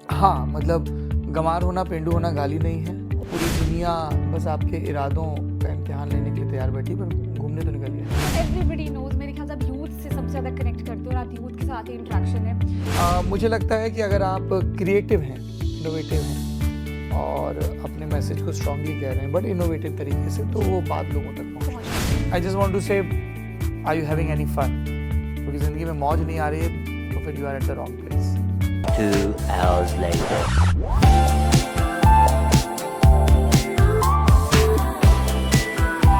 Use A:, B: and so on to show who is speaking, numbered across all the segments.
A: हाँ, मतलब गँवार होना, पेंडू होना गाली नहीं है। पूरी दुनिया बस आपके इरादों का इम्तिहान लेने के लिए तैयार बैठी है, पर घूमने तो निकली है।
B: एवरीबडी नोज मेरे ख्याल से आप यूथ से सबसे ज़्यादा कनेक्ट करते हो और आप यूथ के साथ ही इंटरेक्शन है।
A: मुझे लगता है कि अगर आप क्रिएटिव हैं, इनोवेटिव हैं और अपने मैसेज को स्ट्रांगली कह रहे हैं, बट इनोवेटिव तरीके से, तो वो बात लोगों तक पहुँचती है। I just want to say, are you having any fun? क्योंकि ज़िंदगी में मौज नहीं आ रही है, तो फिर you are at the wrong place.
C: 2 hours later.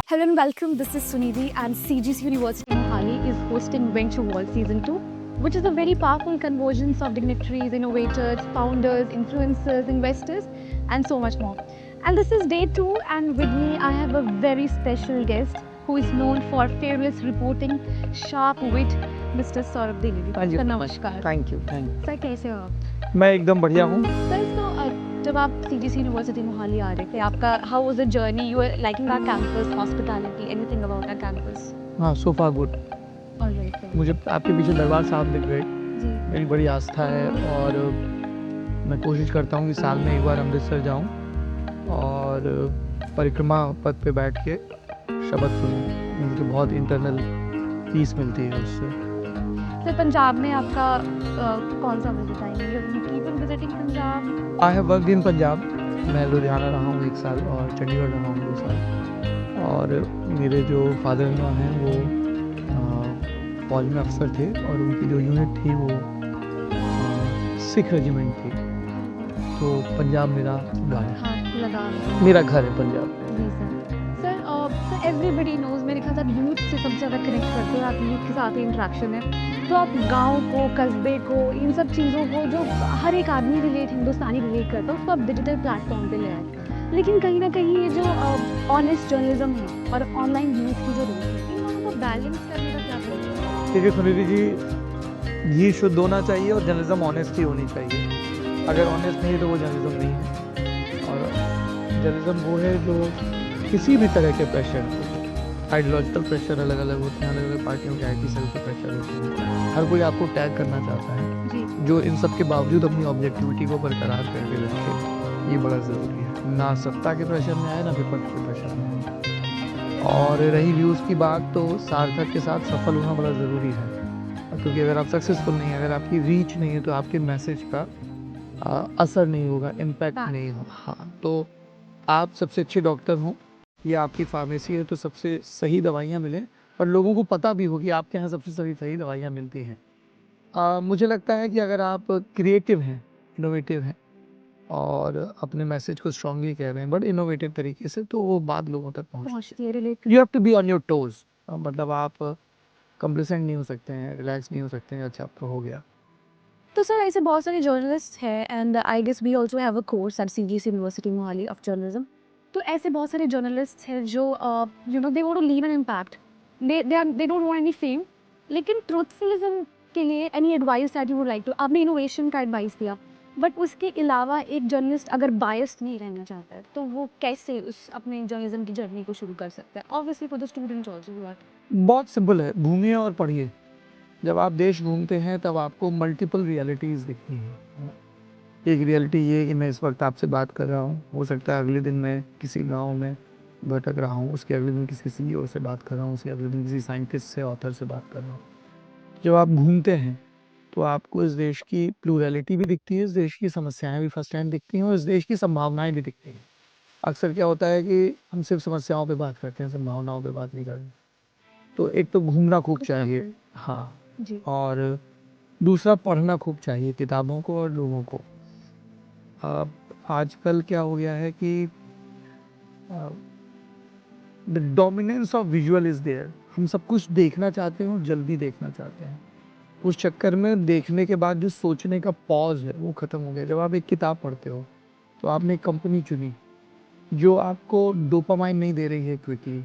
B: Hello and welcome. This is Sunidhi and CGC University Mohali is hosting Venture World Season 2, which is a very powerful convergence of dignitaries, innovators, founders, influencers, investors, and so much more. And this is day 2, and with me I have a very special guest who is known for fearless reporting, sharp wit, Mr. Saurabh Dwivedi.
A: हाँ जी।
B: Sir, नमस्कार।
A: Thank you, thank you.
B: Sir कैसे हो आप?
A: मैं एकदम बढ़िया हूँ।
B: Sir तो जब आप CGC यूनिवर्सिटी मोहाली आ रहे थे, आपका how was the journey? You are liking our campus, hospitality, anything about our campus?
A: हाँ, so far good.
B: All right sir.
A: मुझे आपके पीछे दरबार साहब दिख गए,
B: जी।
A: मेरी बड़ी आस्था है और मैं कोशिश करता हूँ कि साल में एक बार अमृतसर जाऊँ और परिक्रमा पथ पे बैठ के शब्द सुनूँ। मुझे बहुत इंटरनल पीस मिलती है उससे।
B: सर पंजाब में आपका कौन सा विजिट आएंगे? You keep on visiting Punjab?
A: I have worked in Punjab. मैं लुधियाना रहा हूँ 1 साल और चंडीगढ़ रहा हूँ 2 साल। और मेरे जो फादर इन लॉ हैं वो फौज में अफसर थे और उनकी जो यूनिट थी वो सिख रेजिमेंट थी। तो पंजाब मेरा घर है,
B: हाँ, लगा।
A: मेरा घर है पंजाब।
B: जी सर। सर एवरीबडी नोज मेरे ख्याल से आप यूथ से सबसे ज़्यादा कनेक्ट करते हो, आप यूथ के साथ ही इंटरेक्शन है। तो आप गाँव को, कस्बे को, इन सब चीज़ों को जो हर एक आदमी रिलेट, हिंदुस्तानी रिलेट करता है, उसको आप डिजिटल प्लेटफॉर्म पे ले आए। लेकिन कहीं ना कहीं ये जो ऑनेस्ट जर्नलिज्म है और ऑनलाइन न्यूज़ की जो रोल है, इन दोनों को बैलेंस करने का क्या प्रोसेस है?
A: देखिए सुनिधि जी, घी शुद्ध होना चाहिए और जर्नलिज्म ऑनेस्टी होनी चाहिए। अगर ऑनेस्ट नहीं है तो वो जर्नलिज्म नहीं है। और जर्नलिज्म वो है जो किसी भी तरह के प्रेशर, आइडियोलॉजिकल प्रेशर अलग अलग होते हैं, अलग अलग पार्टियों के IT सेल के प्रेशर होते हैं, हर कोई आपको टैग करना चाहता है,
B: जी।
A: जो इन सब के बावजूद अपनी ऑब्जेक्टिविटी को बरकरार करके रखे। ये बड़ा ज़रूरी है, ना सत्ता के प्रेशर में आए ना विपक्ष के प्रेशर में आए। और रही व्यूज़ की बात, तो सार्थक के साथ सफल होना बड़ा ज़रूरी है, क्योंकि अगर आप सक्सेसफुल नहीं है, अगर आपकी रीच नहीं है, तो आपके मैसेज का असर नहीं होगा, इम्पैक्ट नहीं होगा। हाँ, तो आप सबसे अच्छे डॉक्टर हों या आपकी फार्मेसी है तो सबसे सही दवाइयाँ मिलें, और लोगों को पता भी हो कि आपके यहाँ सबसे सही दवाइयाँ मिलती हैं। मुझे लगता है कि अगर आप क्रिएटिव हैं, इनोवेटिव हैं और अपने मैसेज को स्ट्रांगली कह रहे हैं, बट इनोवेटिव तरीके से, तो वो बात लोगों तक पहुँचती
B: पहुँचती है रिलेट।
A: है। You have to be on your toes. मतलब आप कंप्लेसेंट नहीं हो सकते हैं, रिलैक्स नहीं हो सकते हैं, अच्छा अब तो हो गया।
B: तो सर ऐसे बहुत सारे जर्नलिस्ट हैं and I guess we also have a course at CGC university Mohali of journalism. तो ऐसे बहुत सारे जर्नलिस्ट हैं जो you know they want to leave an impact, they don't want any fame, लेकिन ट्रुथफुलिज्म के लिए any advice that you would like to? आपने इनोवेशन का एडवाइस दिया, बट उसके अलावा एक जर्नलिस्ट अगर बायस्ड नहीं रहना चाहता है तो वो कैसे उस अपने जर्नलिज्म की जर्नी को शुरू कर सकता है? Obviously for the students also you are.
A: बहुत सिंपल है, घूमिए और पढ़िए। जब आप देश घूमते हैं तब आपको मल्टीपल रियलिटीज़ दिखती हैं। एक रियलिटी ये है कि मैं इस वक्त आपसे बात कर रहा हूँ, हो सकता है अगले दिन मैं किसी गांव में भटक रहा हूँ, उसके अगले दिन किसी CEO से बात कर रहा हूँ, उसके अगले दिन किसी साइंटिस्ट से, ऑथर से बात कर रहा हूँ। जब आप घूमते हैं तो आपको इस देश की प्लूरैलिटी भी दिखती है, इस देश की समस्याएं भी फर्स्ट हैंड दिखती हैं और इस देश की संभावनाएं भी दिखती हैं। अक्सर क्या होता है कि हम सिर्फ समस्याओं पे बात करते हैं, संभावनाओं पे बात नहीं करते। तो एक तो घूमना खूब चाहिए, हाँ,
B: जी।
A: और दूसरा पढ़ना खूब चाहिए, किताबों को और लोगों को। आजकल क्या हो गया है कि the dominance of visual is there. हम सब कुछ देखना चाहते हैं और जल्दी देखना चाहते हैं। उस चक्कर में देखने के बाद जो सोचने का पॉज है वो खत्म हो गया। जब आप एक किताब पढ़ते हो तो आपने एक कंपनी चुनी जो आपको डोपामाइन नहीं दे रही है क्विकली,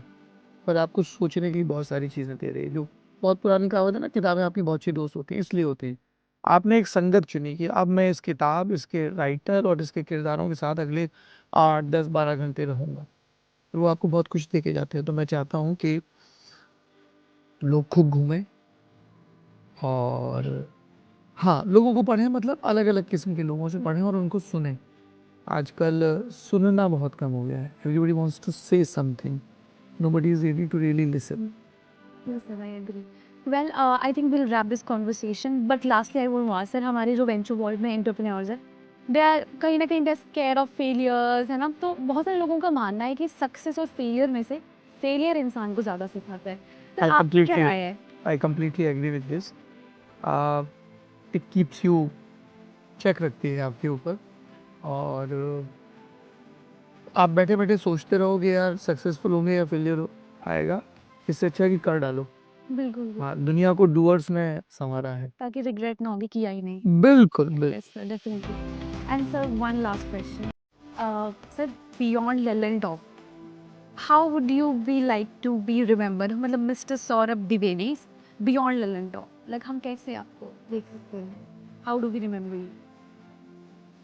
A: पर आपको सोचने की बहुत सारी चीज़ें दे रही है। जो बहुत पुरानी कहावत है ना, किताबें आपकी बहुत अच्छी दोस्त होती हैं, इसलिए होती हैं। आपने एक संगत चुनी कि अब मैं इस किताब, इसके राइटर और इसके किरदारों के साथ अगले 8, 10, 12 घंटे रहूँगा। वो आपको बहुत कुछ दे के जाते हैं। तो मैं चाहता हूँ कि लोग खूब घूमें और हाँ, लोगों को पढ़ें मतलब अलग-अलग किस्म के लोगों से पढ़ें और उनको सुनें। आजकल सुनना बहुत कम हो गया है। Everybody wants to say something, nobody is ready to really listen.
B: Yes, sir, I agree. Well, I think we'll wrap this conversation. But lastly, I want to ask, sir, हमारे जो venture world में entrepreneurs हैं, they are कहीं ना कहीं they're scared of failures, है ना? तो बहुत सारे लोगों का मानना है कि सक्सेस और फेलियर में से फेलियर इंसान को ज़्यादा सिखाता है। तो
A: I
B: आपकी क्या
A: completely
B: राय है?
A: I completely agree with this. It keeps you check रखती है आपके ऊपर और आप बैठे-बैठे सोचते रहोगे यार सक्सेसफुल होंगे या फेलियर आएगा, इससे अच्छा है कि कर डालो।
B: बिल्कुल बिल्कुल।
A: हाँ, दुनिया को डूअर्स में संवारा है।
B: ताकि रिग्रेट ना हो कि किया ही नहीं।
A: बिल्कुल, बिल्कुल।
B: Yes, sir, definitely. And sir, one last question. Sir, beyond Lelland Top, how would you be like to be remembered? मतलब mister Saurabh Dwivedi beyond Lelland Top. Like हम कैसे आपको देख सकते हैं? How do we remember you?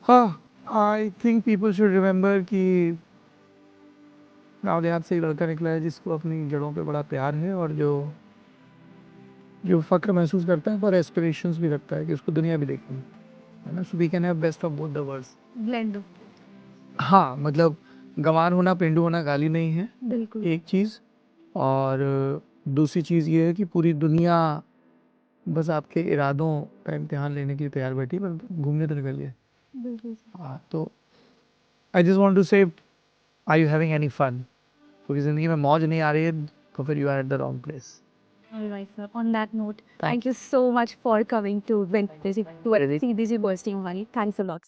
A: हाँ, I think people should remember कि गाँव देहात से एक लड़का निकला है जिसको अपनी जड़ों पे बड़ा प्यार है और जो जो फ़क्र महसूस करता है पर एस्पिरेशंस भी रखता है कि उसको दुनिया भी देखनी है ना? So we can have best of both the worlds.
B: Blend.
A: हाँ, मतलब गँवार होना, पेंडू होना गाली नहीं है,
B: बिल्कुल।
A: एक चीज़ और दूसरी चीज़ ये है कि पूरी दुनिया बस आपके इरादों का इम्तिहान लेने के लिए तैयार बैठी है, पर घूमने तो निकली है।
B: बिल्कुल sir.
A: हाँ, तो I just want to say are you having any fun? क्योंकि ज़िंदगी में मौज नहीं आ रही है, तो फिर you are at the wrong place.
B: All right, sir. On that note,
A: Thank
B: thank you so much for coming to CDC University, Mohali. Thanks a lot.